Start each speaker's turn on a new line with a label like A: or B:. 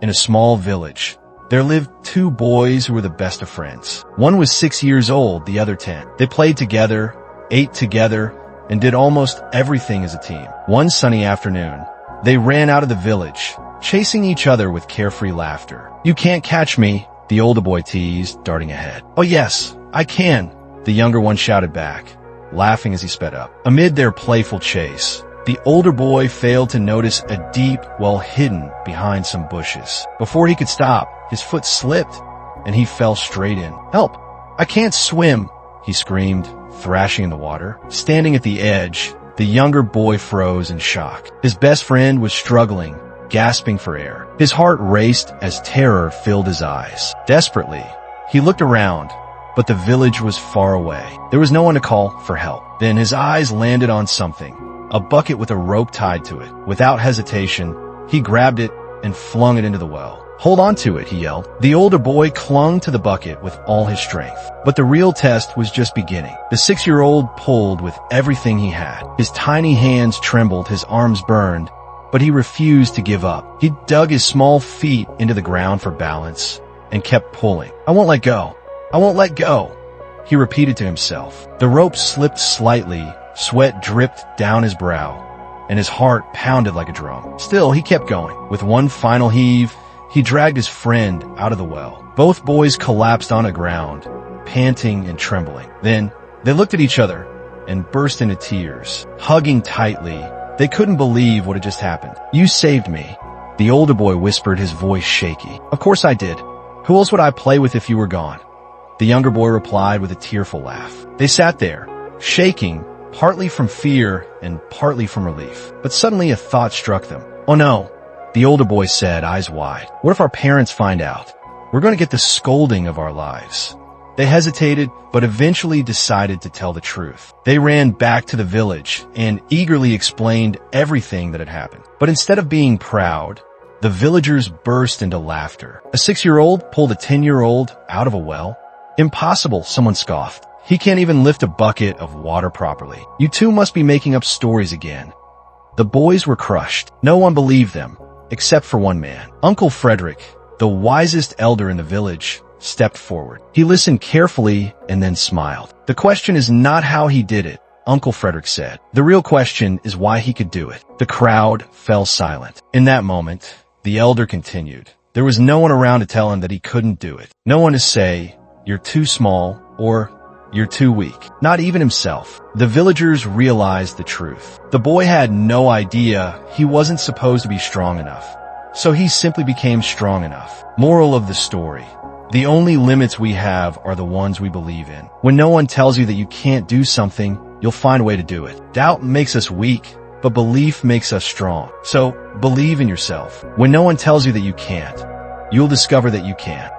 A: In a small village, there lived two boys who were the best of friends. One was 6 years old, the other 10. They played together, ate together, and did almost everything as a team. One sunny afternoon, they ran out of the village, chasing each other with carefree laughter. "You can't catch me," the older boy teased, darting ahead. "Oh yes, I can," the younger one shouted back, laughing as he sped up. Amid their playful chase, the older boy failed to notice a deep well hidden behind some bushes. Before he could stop, his foot slipped, and he fell straight in. "Help! I can't swim!" he screamed, thrashing in the water. Standing at the edge, the younger boy froze in shock. His best friend was struggling, gasping for air. His heart raced as terror filled his eyes. Desperately, he looked around, but the village was far away. There was no one to call for help. Then his eyes landed on something, a bucket with a rope tied to it. Without hesitation, he grabbed it and flung it into the well. "Hold on to it," he yelled. The older boy clung to the bucket with all his strength. But the real test was just beginning. The 6-year-old pulled with everything he had. His tiny hands trembled, his arms burned, but he refused to give up. He dug his small feet into the ground for balance and kept pulling. "I won't let go. I won't let go," he repeated to himself. The rope slipped slightly, sweat dripped down his brow, and his heart pounded like a drum. Still, he kept going. With one final heave, he dragged his friend out of the well. Both boys collapsed on the ground, panting and trembling. Then, they looked at each other and burst into tears. Hugging tightly, they couldn't believe what had just happened. "You saved me," the older boy whispered, his voice shaky. "Of course I did. Who else would I play with if you were gone?" The younger boy replied with a tearful laugh. They sat there, shaking, partly from fear and partly from relief. But suddenly a thought struck them. "Oh no," the older boy said, eyes wide. "What if our parents find out? We're going to get the scolding of our lives." They hesitated, but eventually decided to tell the truth. They ran back to the village and eagerly explained everything that had happened. But instead of being proud, the villagers burst into laughter. A 6-year-old pulled a 10-year-old out of a well? "Impossible," someone scoffed. "He can't even lift a bucket of water properly. You two must be making up stories again." The boys were crushed. No one believed them, except for one man. Uncle Frederick, the wisest elder in the village, stepped forward. He listened carefully and then smiled. "The question is not how he did it," Uncle Frederick said. "The real question is why he could do it." The crowd fell silent. In that moment, the elder continued. There was no one around to tell him that he couldn't do it. No one to say, "You're too small," or "You're too weak." Not even himself. The villagers realized the truth. The boy had no idea he wasn't supposed to be strong enough, so he simply became strong enough. Moral of the story: the only limits we have are the ones we believe in. When no one tells you that you can't do something, you'll find a way to do it. Doubt makes us weak, but belief makes us strong. So, believe in yourself. When no one tells you that you can't, you'll discover that you can.